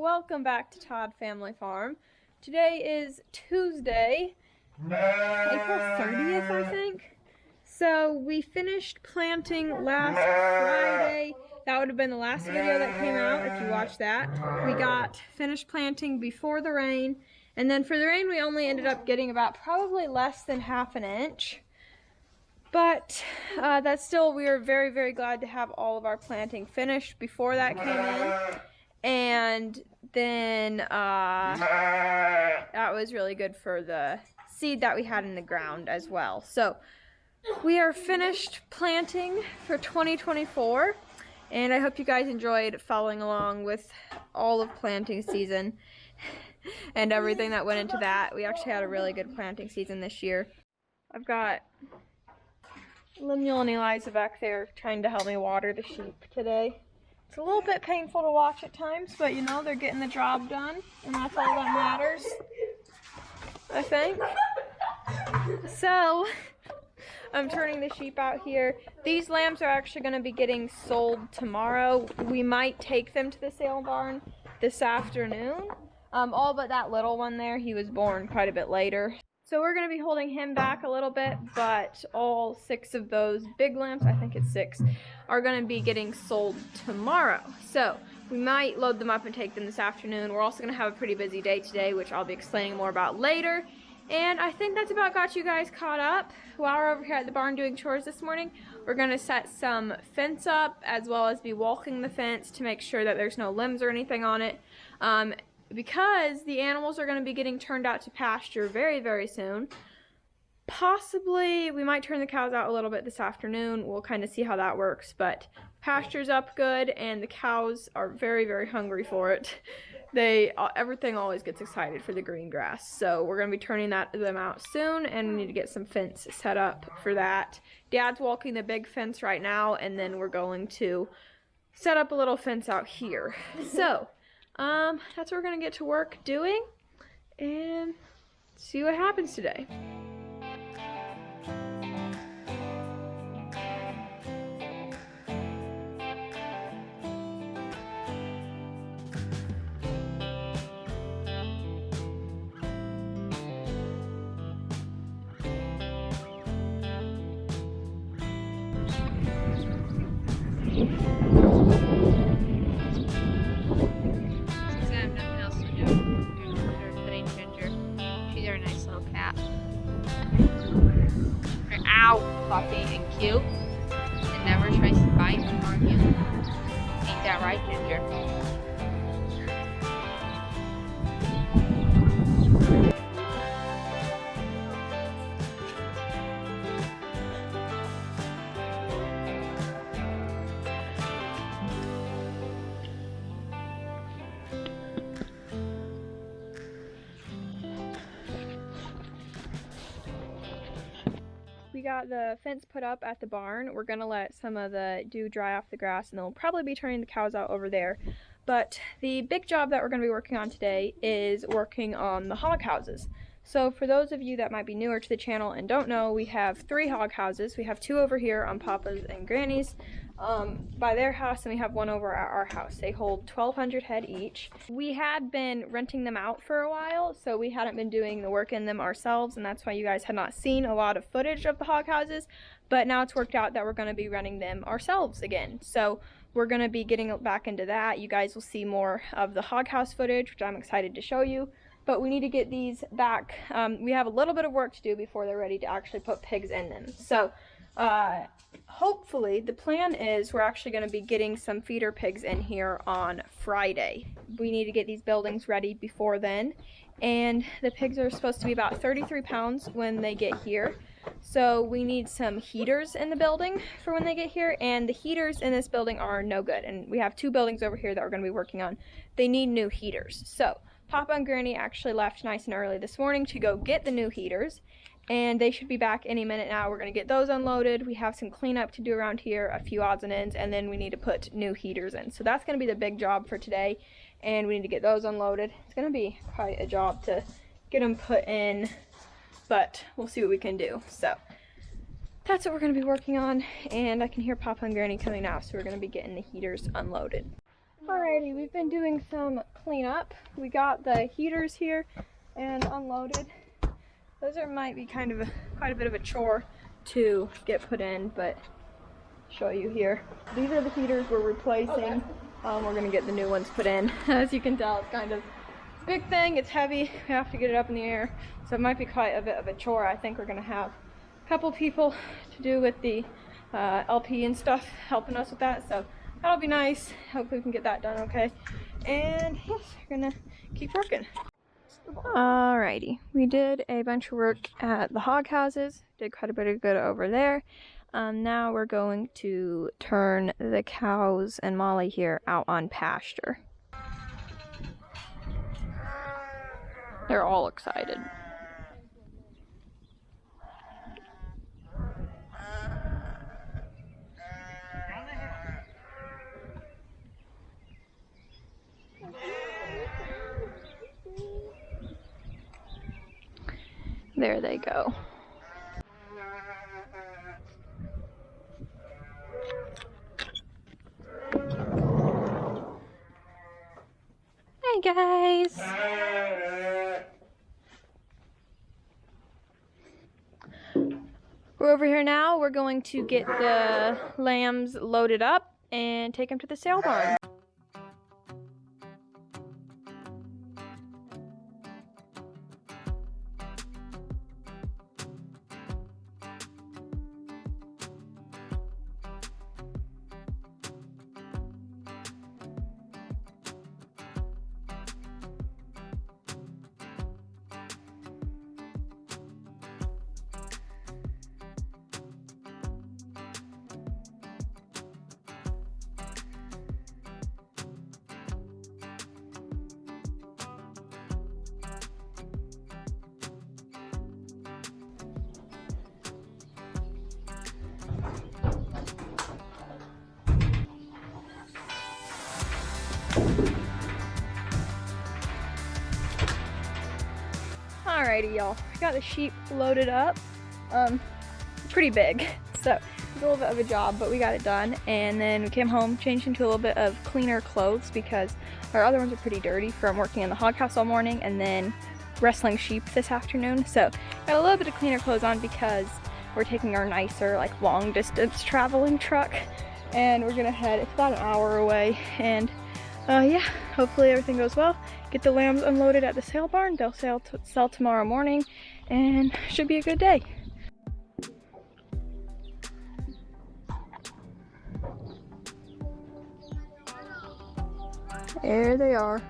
welcome back to Todd Family Farm. Today is Tuesday, April 30th, I think. So we finished planting last Friday. That would have been the last video that came out if you watched that. We got finished planting before the rain, and then for the rain we only ended up getting about probably less than half an inch. But that's still, we are very, very glad to have all of our planting finished before that came in. And then that was really good for the seed that we had in the ground as well. So we are finished planting for 2024. And I hope you guys enjoyed following along with all of planting season and everything that went into that. We actually had a really good planting season this year. I've got Lemuel and Eliza back there trying to help me water the sheep today. It's a little bit painful to watch at times, but you know, they're getting the job done, and that's all that matters, I think. So, I'm turning the sheep out here. These lambs are actually going to be getting sold tomorrow. We might take them to the sale barn this afternoon. All but that little one there, he was born quite a bit later. So we're going to be holding him back a little bit, but all 6 of those big lambs, I think it's 6, are going to be getting sold tomorrow. So we might load them up and take them this afternoon. We're also going to have a pretty busy day today, which I'll be explaining more about later. And I think that's about got you guys caught up. While we're over here at the barn doing chores this morning, we're going to set some fence up, as well as be walking the fence to make sure that there's no limbs or anything on it. Because the animals are going to be getting turned out to pasture very, very soon. Possibly, we might turn the cows out a little bit this afternoon. We'll kind of see how that works. But pasture's up good, and the cows are very, very hungry for it. Everything always gets excited for the green grass. So we're going to be turning them out soon, and we need to get some fence set up for that. Dad's walking the big fence right now, and then we're going to set up a little fence out here. So that's what we're going to get to work doing and see what happens today. Fluffy and cute, and never tries to bite or harm you. Ain't that right, Ginger? We got the fence put up at the barn. We're going to let some of the dew dry off the grass, and then we'll probably be turning the cows out over there. But the big job that we're going to be working on today is working on the hog houses. So for those of you that might be newer to the channel and don't know, we have 3 hog houses. We have 2 over here on Papa's and Granny's by their house, and we have 1 over at our house. They hold 1,200 head each. We had been renting them out for a while, so we hadn't been doing the work in them ourselves, and that's why you guys had not seen a lot of footage of the hog houses. But now it's worked out that we're going to be running them ourselves again. So we're going to be getting back into that. You guys will see more of the hog house footage, which I'm excited to show you. But we need to get these back. We have a little bit of work to do before they're ready to actually put pigs in them. So hopefully, the plan is we're actually going to be getting some feeder pigs in here on Friday. We need to get these buildings ready before then. And the pigs are supposed to be about 33 pounds when they get here. So we need some heaters in the building for when they get here. And the heaters in this building are no good. And we have 2 buildings over here that we're going to be working on. They need new heaters. So Papa and Granny actually left nice and early this morning to go get the new heaters, and they should be back any minute now. We're going to get those unloaded. We have some cleanup to do around here, a few odds and ends, and then we need to put new heaters in. So that's going to be the big job for today, and we need to get those unloaded. It's going to be quite a job to get them put in, but we'll see what we can do. So that's what we're going to be working on, and I can hear Papa and Granny coming now, so we're going to be getting the heaters unloaded. Alrighty, we've been doing some cleanup. We got the heaters here and unloaded. Those might be quite a bit of a chore to get put in, but I'll show you here. These are the heaters we're replacing. We're gonna get the new ones put in. As you can tell, it's kind of a big thing. It's heavy. We have to get it up in the air, so it might be quite a bit of a chore. I think we're gonna have a couple people to do with the LP and stuff helping us with that, so that'll be nice. Hopefully we can get that done okay. And yes, we're gonna keep working. Alrighty, we did a bunch of work at the hog houses, did quite a bit of good over there. Now we're going to turn the cows and Molly here out on pasture. They're all excited. There they go. Hey guys! We're over here now. We're going to get the lambs loaded up and take them to the sale barn. Alrighty, y'all. We got the sheep loaded up. Pretty big, so it's a little bit of a job, but we got it done. And then we came home, changed into a little bit of cleaner clothes because our other ones are pretty dirty from working in the hog house all morning and then wrestling sheep this afternoon. So got a little bit of cleaner clothes on because we're taking our nicer, like, long distance traveling truck, and we're gonna head. It's about an hour away, and yeah, hopefully everything goes well. Get the lambs unloaded at the sale barn. They'll sell tomorrow morning, and should be a good day. There they are.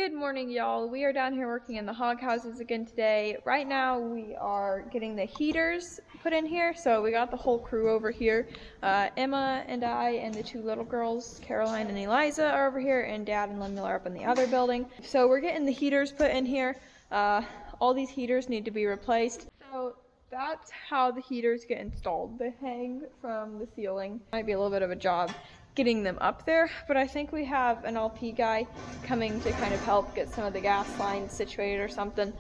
Good morning, y'all. We are down here working in the hog houses again today. Right now we are getting the heaters put in here, so we got the whole crew over here. Emma and I and the two little girls, Caroline and Eliza, are over here, and Dad and Lemuel are up in the other building. So we're getting the heaters put in here. All these heaters need to be replaced. So that's how the heaters get installed. They hang from the ceiling. Might be a little bit of a job getting them up there, but I think we have an LP guy coming to kind of help get some of the gas lines situated or something.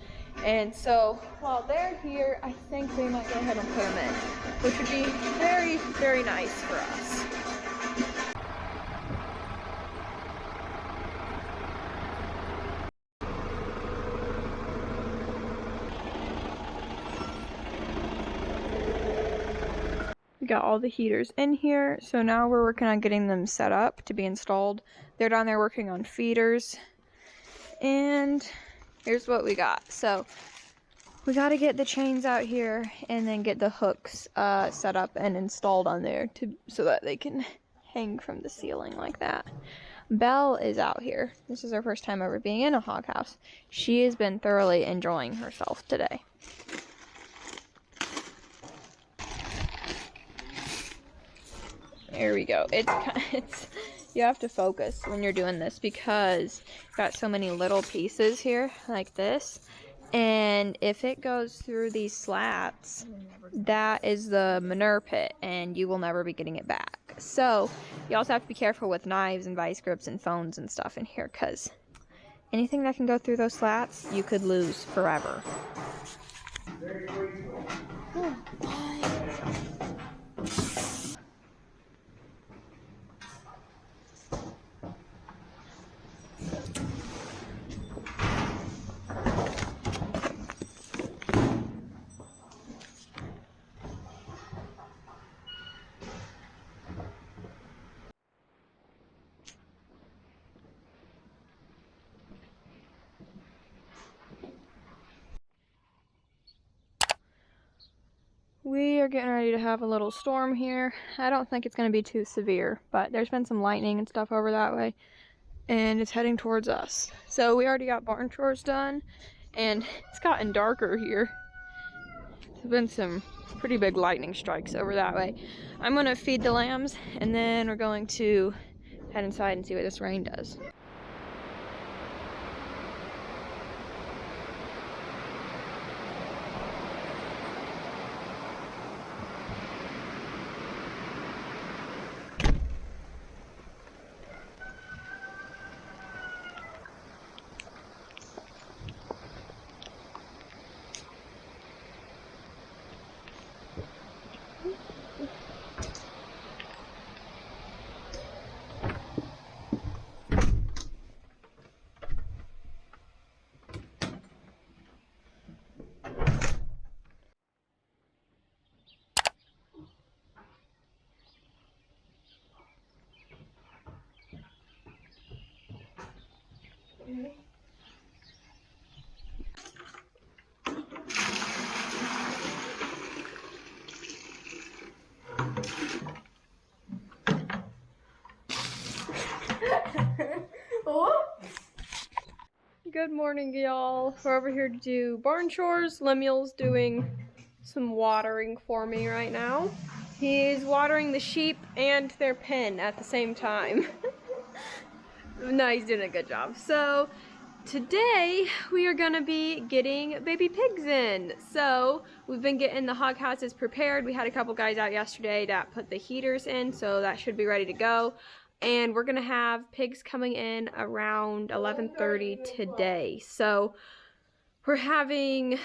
And so while they're here, I think we might go ahead and put them in, which would be very, very nice for us. We got all the heaters in here, so now we're working on getting them set up to be installed. They're down there working on feeders, and here's what we got. So we got to get the chains out here and then get the hooks set up and installed on there so that they can hang from the ceiling like that. Belle is out here. This is her first time ever being in a hog house. She has been thoroughly enjoying herself today. There we go. It's you have to focus when you're doing this because you've got so many little pieces here like this, and if it goes through these slats, that is the manure pit and you will never be getting it back. So you also have to be careful with knives and vice grips and phones and stuff in here, because anything that can go through those slats you could lose forever. We are getting ready to have a little storm here. I don't think it's going to be too severe, but there's been some lightning and stuff over that way, and it's heading towards us. So we already got barn chores done, and it's gotten darker here. There's been some pretty big lightning strikes over that way. I'm going to feed the lambs, and then we're going to head inside and see what this rain does. Good morning, y'all. We're over here to do barn chores. Lemuel's doing some watering for me right now. He's watering the sheep and their pen at the same time. No, he's doing a good job. So today we are gonna be getting baby pigs in. So we've been getting the hog houses prepared. We had a couple guys out yesterday that put the heaters in, so that should be ready to go. And we're gonna have pigs coming in around 11:30 today. So we're having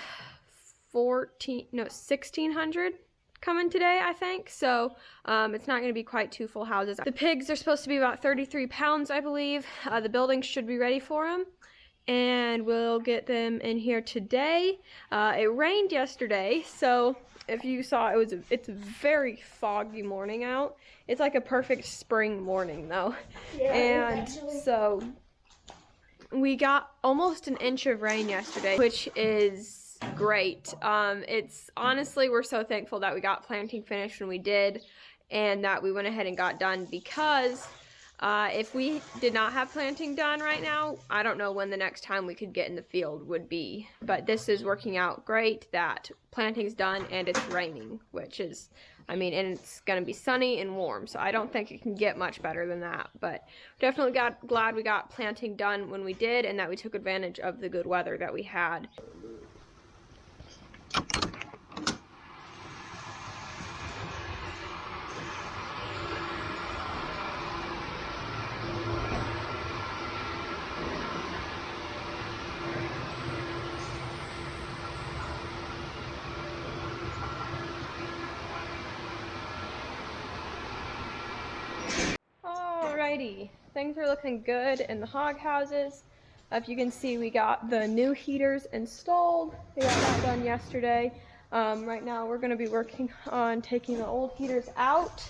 1,600 coming today, I think. So it's not gonna be quite two full houses. The pigs are supposed to be about 33 pounds, I believe. The building should be ready for them, and we'll get them in here today. It rained yesterday, so if you saw, it's a very foggy morning out. It's like a perfect spring morning though. Yeah, and so we got almost an inch of rain yesterday, which is great. It's honestly, we're so thankful that we got planting finished when we did, and that we went ahead and got done, because If we did not have planting done right now, I don't know when the next time we could get in the field would be. But this is working out great that planting's done and it's raining, which is, I mean, and it's gonna be sunny and warm. So I don't think it can get much better than that. But definitely glad we got planting done when we did and that we took advantage of the good weather that we had. Alrighty, things are looking good in the hog houses. If you can see, we got the new heaters installed. We got that done yesterday. Right now we're going to be working on taking the old heaters out.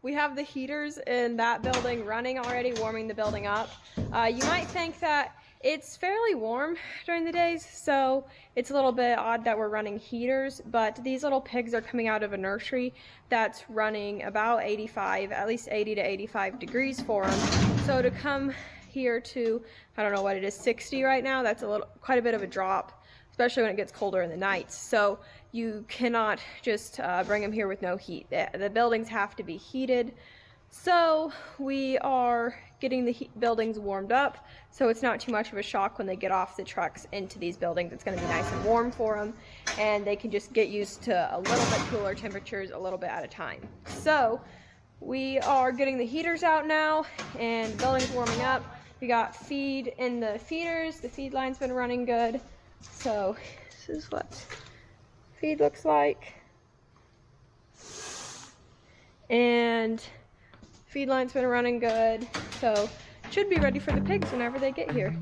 We have the heaters in that building running already, warming the building up. You might think that it's fairly warm during the days, so it's a little bit odd that we're running heaters, but these little pigs are coming out of a nursery that's running about 85, at least 80 to 85 degrees for them. So to come here to, I don't know what it is, 60 right now, that's quite a bit of a drop, especially when it gets colder in the nights. So you cannot just bring them here with no heat. The buildings have to be heated. So we are getting the buildings warmed up so it's not too much of a shock when they get off the trucks into these buildings. It's going to be nice and warm for them and they can just get used to a little bit cooler temperatures a little bit at a time. So we are getting the heaters out now and the building's warming up. We got feed in the feeders. The feed line's been running good. So this is what feed looks like. And feed line's been running good, so should be ready for the pigs whenever they get here.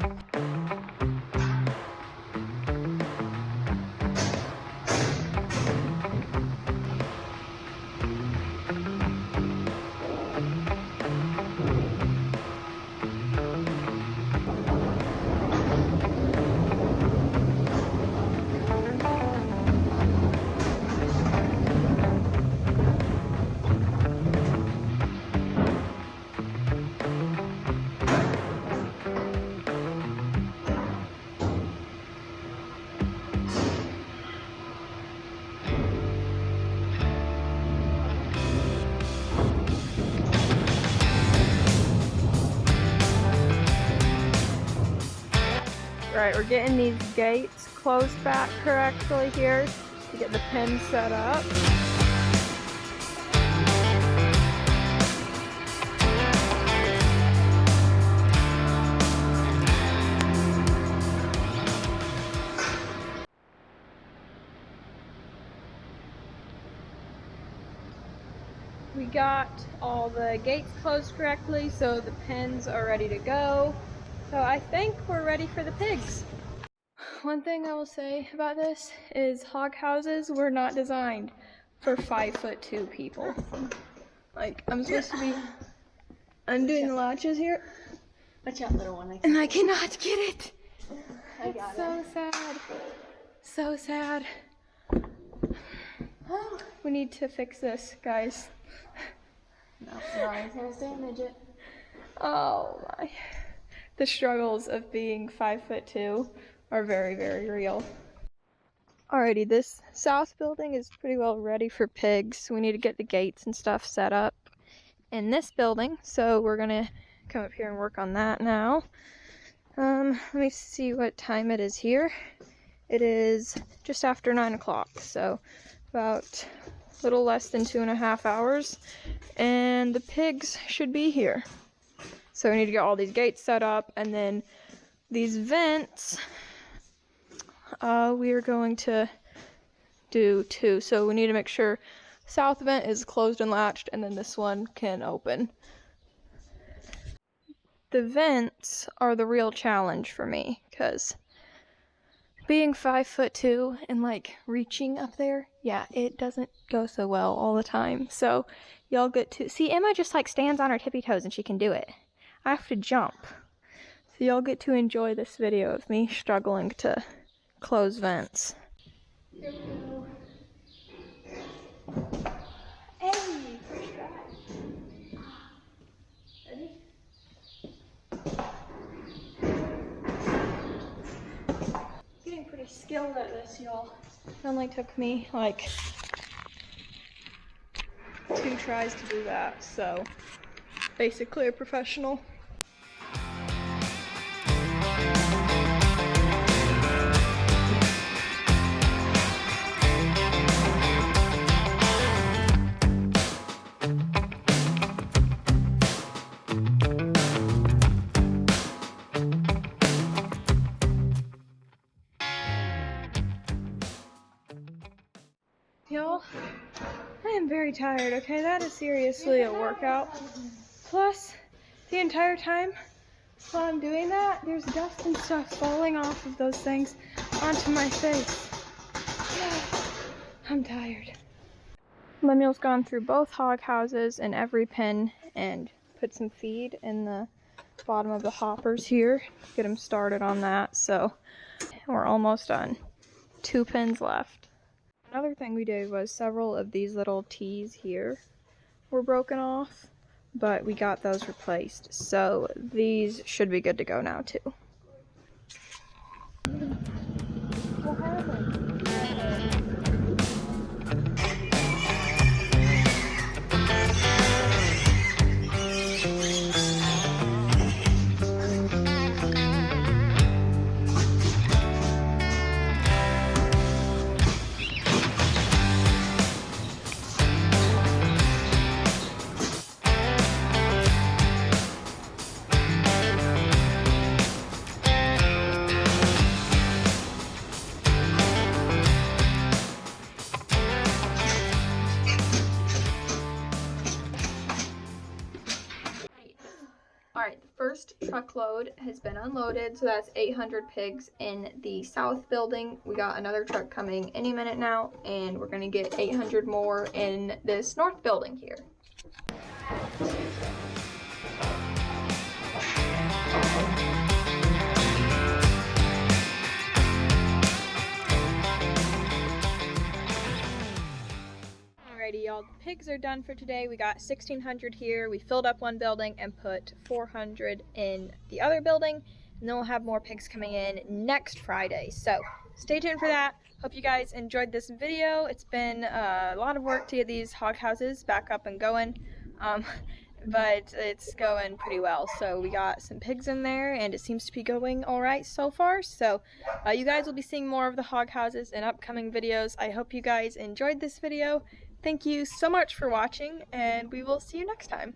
Right, we're getting these gates closed back correctly here to get the pen set up. We got all the gates closed correctly, so the pens are ready to go. So I think we're ready for the pigs. One thing I will say about this is hog houses were not designed for 5'2" people. Like, I'm supposed to be undoing the latches here. Watch out, little one. And I cannot get it. I got it. So sad. So sad. We need to fix this, guys. No, sorry, there's damage it. Oh my. The struggles of being 5'2" are very, very real. Alrighty, this south building is pretty well ready for pigs. We need to get the gates and stuff set up in this building, so we're gonna come up here and work on that now. Let me see what time it is here. It is just after 9 o'clock, so about a little less than 2.5 hours, and the pigs should be here. So we need to get all these gates set up, and then these vents, we are going to do too. So we need to make sure south vent is closed and latched, and then this one can open. The vents are the real challenge for me, because being 5'2" and like reaching up there, yeah, it doesn't go so well all the time. So y'all get to see Emma just like stands on her tippy toes and she can do it. I have to jump. So y'all get to enjoy this video of me struggling to close vents. Here we go. Hey, first try. skilled at this, y'all. It only took me like 2 tries to do that, so basically a professional. Y'all, I am very tired, okay? That is seriously a workout. Plus, the entire time while I'm doing that, there's dust and stuff falling off of those things onto my face. I'm tired. Lemuel's gone through both hog houses and every pen and put some feed in the bottom of the hoppers here. Get him started on that, so we're almost done. 2 pens left. Another thing we did was several of these little T's here were broken off, but we got those replaced. So these should be good to go now too. Alright, the first truckload has been unloaded, so that's 800 pigs in the south building. We got another truck coming any minute now, and we're gonna get 800 more in this north building here. Alrighty, y'all, the pigs are done for today. We got 1,600 here. We filled up one building and put 400 in the other building, and then we'll have more pigs coming in next Friday. So stay tuned for that. Hope you guys enjoyed this video. It's been a lot of work to get these hog houses back up and going, but it's going pretty well. So we got some pigs in there, and it seems to be going all right so far. So you guys will be seeing more of the hog houses in upcoming videos. I hope you guys enjoyed this video. Thank you so much for watching, and we will see you next time.